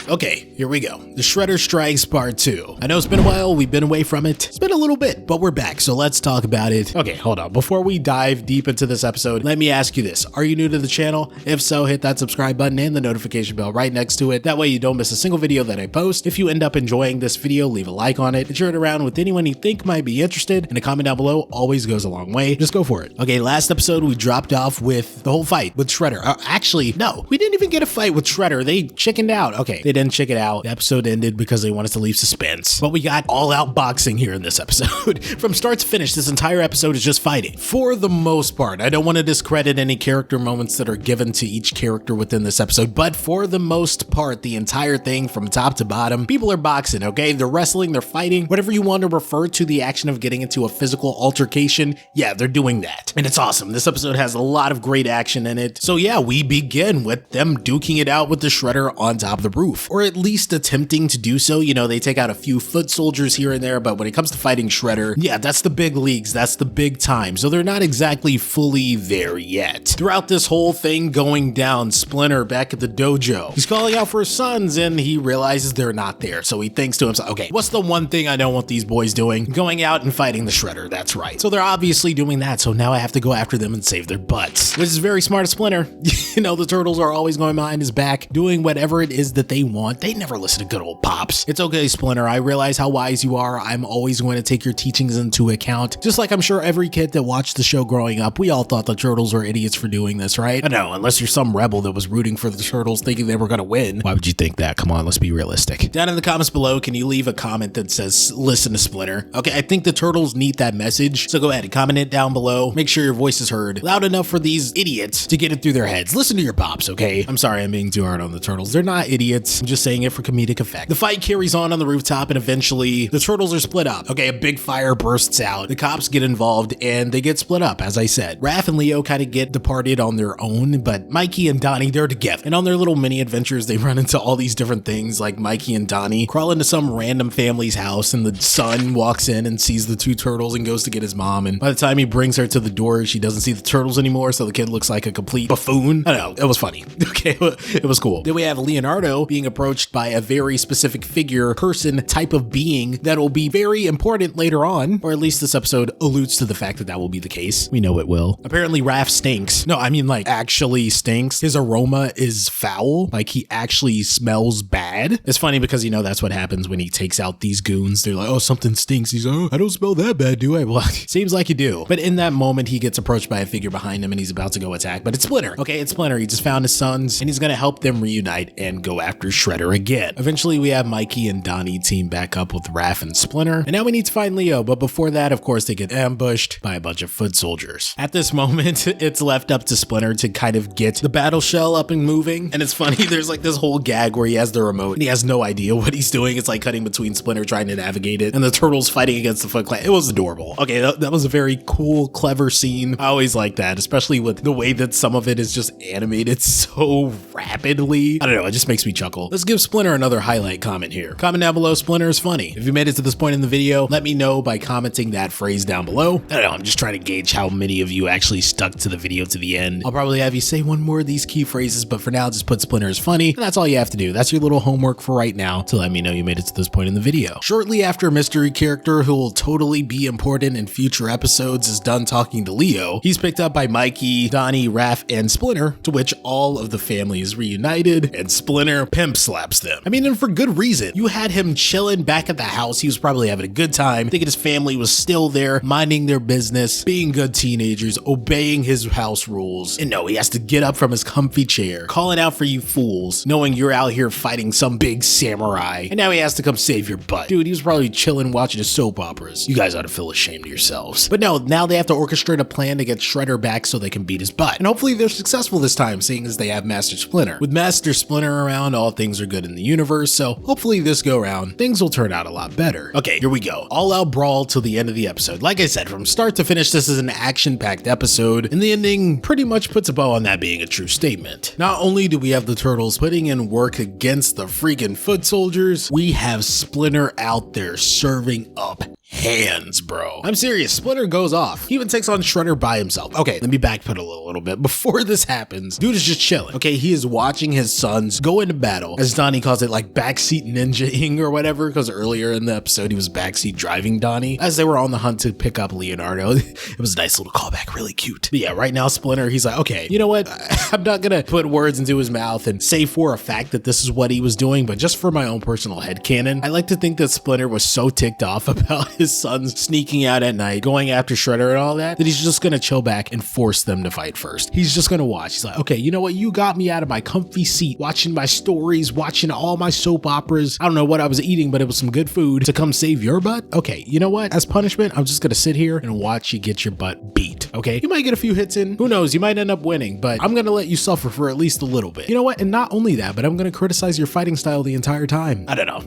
Okay, here we go. The Shredder Strikes Part 2. I know it's been a while, we've been away from it. It's been a little bit, but we're back, so let's talk about it. Okay, hold on. Before we dive deep into this episode, let me ask you this. Are you new to the channel? If so, hit that subscribe button and the notification bell right next to it. That way you don't miss a single video that I post. If you end up enjoying this video, leave a like on it and share it around with anyone you think might be interested, and a comment down below always goes a long way. Just go for it. Okay, last episode we dropped off with the whole fight with Shredder. Actually, no, we didn't even get a fight with Shredder. They chickened out. Okay, they didn't chicken out. The episode ended because they wanted to leave suspense. But we got all-out boxing here in this episode. From start to finish, this entire episode is just fighting. For the most part, I don't want to discredit any character moments that are given to each character within this episode, but for the most part, the entire thing from top to bottom, people are boxing, okay? They're wrestling, they're fighting, whatever you want to refer to the action of getting into a physical altercation, yeah, they're doing that. And it's awesome. This episode has a lot of great action in it. So yeah, we begin with them duking it out with the Shredder on top of the roof, or at least attempting to do so. You know, they take out a few foot soldiers here and there, but when it comes to fighting Shredder, yeah, that's the big leagues, that's the big time. So they're not exactly fully there yet. Throughout this whole thing going down, Splinter back at the dojo, he's calling out for his sons and he realizes they're not there. So he thinks to himself, okay, what's the one thing I don't want these boys doing? Going out and fighting the Shredder, that's right. So they're obviously doing that, so now I have to go after them and save their butts. Which is very smart of Splinter. You know, the Turtles are always going behind his back, doing whatever it is that they want. They never listen to good old Pops. It's okay, Splinter, I realize how wise you are. I'm always going to take your teachings into account. Just like I'm sure every kid that watched the show growing up, we all thought the Turtles were idiots for doing this, right? I know, unless you're some rebel that was rooting for the Turtles thinking they were going to win. Why would you think that? Come on, let's be realistic. Down in the comments below, can you leave a comment that says, listen to Splinter? Okay, I think the Turtles need that message, so go ahead and comment it down below. Make sure your voice is heard loud enough for these idiots to get it through their heads. Listen to your Pops, okay? I'm sorry I'm being too hard on the Turtles. They're not idiots. I'm just saying it for comedic effect. The fight carries on the rooftop, and eventually the Turtles are split up. Okay, a big fire bursts out. The cops get involved and they get split up, as I said. Raph and Leo kind of get departed on their own, but Mikey and Donnie, they're together. And on their little mini adventures, they run into all these different things, like Mikey and Donnie crawl into some random family's house, and the son walks in and sees the two turtles and goes to get his mom. And by the time he brings her to the door, she doesn't see the turtles anymore, so the kid looks like a complete buffoon. I don't know, it was funny. Okay, it was cool. Then we have Leonardo being approached by a very specific figure, person, type of being that will be very important later on, or at least this episode alludes to the fact that that will be the case. We know it will. Apparently Raph stinks. No, I mean like actually stinks. His aroma is foul. Like he actually smells bad. It's funny because, you know, that's what happens when he takes out these goons. They're like, oh, something stinks. He's like, oh, I don't smell that bad, do I? Well, seems like you do. But in that moment, he gets approached by a figure behind him and he's about to go attack, but it's Splinter. Okay, it's Splinter. He just found his sons and he's going to help them reunite and go after Shredder again. Eventually, we have Mikey and Donnie team back up with Raph and Splinter. And now we need to find Leo, but before that, of course, they get ambushed by a bunch of foot soldiers. At this moment, it's left up to Splinter to kind of get the battle shell up and moving. And it's funny, there's like this whole gag where he has the remote and he has no idea what he's doing. It's like cutting between Splinter trying to navigate it and the Turtles fighting against the Foot Clan. It was adorable. Okay, that was a very cool, clever scene. I always like that, especially with the way that some of it is just animated so rapidly. I don't know, it just makes me chuckle. Let's give Splinter another highlight comment here. Comment down below, Splinter is funny. If you made it to this point in the video, let me know by commenting that phrase down below. I don't know, I'm just trying to gauge how many of you actually stuck to the video to the end. I'll probably have you say one more of these key phrases, but for now, just put Splinter is funny, and that's all you have to do. That's your little homework for right now to let me know you made it to this point in the video. Shortly after a mystery character who will totally be important in future episodes is done talking to Leo, he's picked up by Mikey, Donnie, Raph, and Splinter, to which all of the family is reunited, and Splinter pimp slaps them. I mean, and for good reason. You had him chilling back at the house. He was probably having a good time, thinking his family was still there, minding their business, being good teenagers, obeying his house rules. And no, he has to get up from his comfy chair, calling out for you fools, knowing you're out here fighting some big samurai, and now he has to come save your butt. Dude, he was probably chilling watching his soap operas. You guys ought to feel ashamed of yourselves. But no, now they have to orchestrate a plan to get Shredder back so they can beat his butt. And hopefully they're successful this time, seeing as they have Master Splinter. With Master Splinter around, all things are good in the universe, so hopefully this go round, things will turn out a lot better. Okay, here we go. All out brawl till the end of the episode. Like I said, from start to finish, this is an action-packed episode, and the ending pretty much puts a bow on that being a true statement. Not only do we have the Turtles putting in work against the freaking foot soldiers, we have Splinter out there serving up hands, bro. I'm serious. Splinter goes off. He even takes on Shredder by himself. Okay, let me backpedal a little bit. Before this happens, dude is just chilling. Okay, he is watching his sons go into battle, as Donnie calls it, like backseat ninja-ing or whatever, because earlier in the episode he was backseat driving Donnie as they were on the hunt to pick up Leonardo. It was a nice little callback, really cute. But yeah, right now Splinter, he's like, okay, you know what? I'm not gonna put words into his mouth and say for a fact that this is what he was doing, but just for my own personal headcanon, I like to think that Splinter was so ticked off about his sons sneaking out at night, going after Shredder and all that he's just gonna chill back and force them to fight first. He's just gonna watch. He's like, okay, you know what? You got me out of my comfy seat, watching my stories, watching all my soap operas. I don't know what I was eating, but it was some good food to come save your butt. Okay, you know what? As punishment, I'm just gonna sit here and watch you get your butt beat. Okay, you might get a few hits in. Who knows? You might end up winning, but I'm gonna let you suffer for at least a little bit. You know what? And not only that, but I'm gonna criticize your fighting style the entire time. I don't know.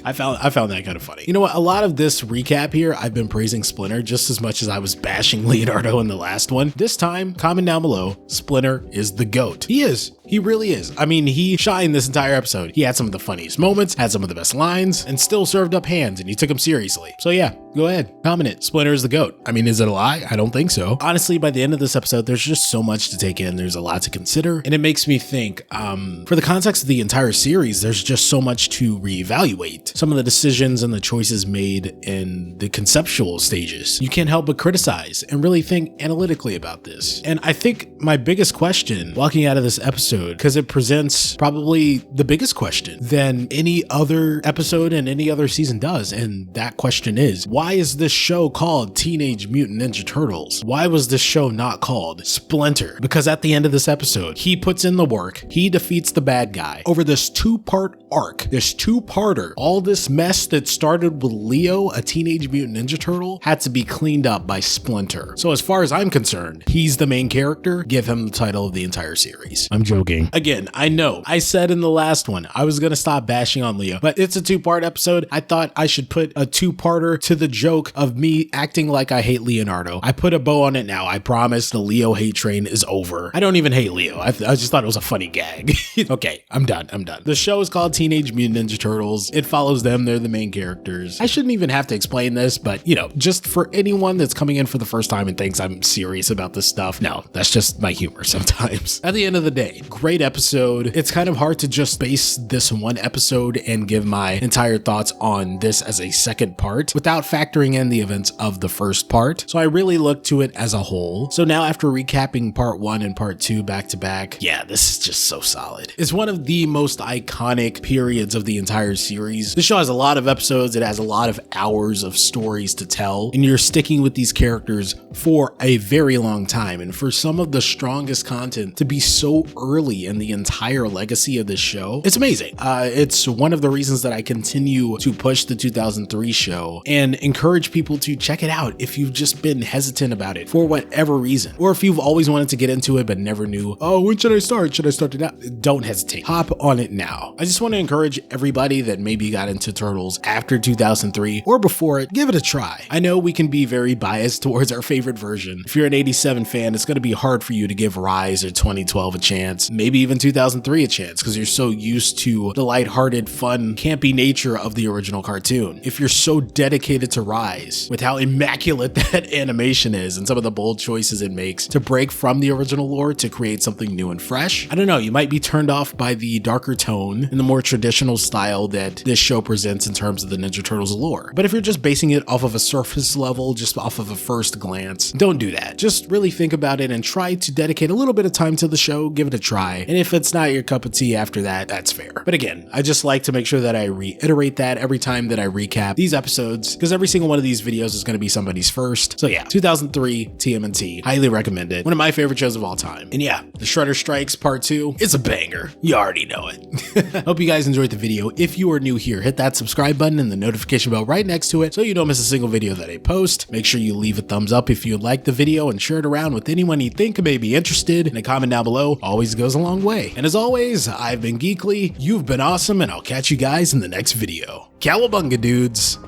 I found that kind of funny. You know what? A lot of this recap here, I've been praising Splinter just as much as I was bashing Leonardo in the last one. This time, comment down below, Splinter is the GOAT. He is. He really is. I mean, he shined this entire episode. He had some of the funniest moments, had some of the best lines, and still served up hands, and you took him seriously. So yeah, go ahead, comment it. Splinter is the GOAT. I mean, is it a lie? I don't think so. Honestly, by the end of this episode, there's just so much to take in. There's a lot to consider, and it makes me think, for the context of the entire series, there's just so much to reevaluate. Some of the decisions and the choices made in the conceptual stages. You can't help but criticize and really think analytically about this. And I think my biggest question walking out of this episode, because it presents probably the biggest question than any other episode and any other season does. And that question is, why is this show called Teenage Mutant Ninja Turtles? Why was this show not called Splinter? Because at the end of this episode, he puts in the work, he defeats the bad guy over this two-part arc, this two-parter. All this mess that started with Leo, a Teenage Mutant Ninja Turtle, had to be cleaned up by Splinter. So as far as I'm concerned, he's the main character. Give him the title of the entire series. I'm joking. Again, I know I said in the last one I was gonna stop bashing on Leo, but it's a two-part episode. I thought I should put a two-parter to the joke of me acting like I hate Leonardo. I put a bow on it now. I promise the Leo hate train is over. I don't even hate Leo. I just thought it was a funny gag. Okay, I'm done. The show is called Teenage Mutant Ninja Turtles. It follows them. They're the main characters. I shouldn't even have to explain this, but you know, just for anyone that's coming in for the first time and thinks I'm serious about this stuff, no, that's just my humor sometimes. At the end of the day, great episode. It's kind of hard to just base this one episode and give my entire thoughts on this as a second part without factoring in the events of the first part. So I really look to it as a whole. So now after recapping part 1 and part 2 back to back, yeah, this is just so solid. It's one of the most iconic periods of the entire series. The show has a lot of episodes. It has a lot of hours of stories to tell, and you're sticking with these characters for a very long time. And for some of the strongest content to be so early in the entire legacy of this show, it's amazing. It's one of the reasons that I continue to push the 2003 show and encourage people to check it out if you've just been hesitant about it for whatever reason, or if you've always wanted to get into it but never knew, oh, when should I start? Should I start it now? Don't hesitate. Hop on it now. I just want to encourage everybody that maybe got into Turtles after 2003 or before it, give it a try. I know we can be very biased towards our favorite version. If you're an 87 fan, it's going to be hard for you to give Rise or 2012 a chance, maybe even 2003 a chance, because you're so used to the lighthearted, fun, campy nature of the original cartoon. If you're so dedicated to Rise, with how immaculate that animation is and some of the bold choices it makes to break from the original lore to create something new and fresh, I don't know, you might be turned off by the darker tone and the more traditional style that this show presents in terms of the Ninja Turtles lore. But if you're just basing it off of a surface level, just off of a first glance, don't do that. Just really think about it and try to dedicate a little bit of time to the show, give it a try. And if it's not your cup of tea after that, that's fair. But again, I just like to make sure that I reiterate that every time that I recap these episodes, because every single one of these videos is going to be somebody's first. So yeah, 2003 TMNT, highly recommend it. One of my favorite shows of all time. And yeah, the Shredder Strikes Part 2, it's a banger. You already know it. Hope you guys enjoyed the video. If you are new here, hit that subscribe button and the notification bell right next to it so you don't miss a single video that I post. Make sure you leave a thumbs up if you like the video and share it around with anyone you think may be interested. And a comment down below always goes a long way. And as always, I've been Geekly, you've been awesome, and I'll catch you guys in the next video. Cowabunga, dudes.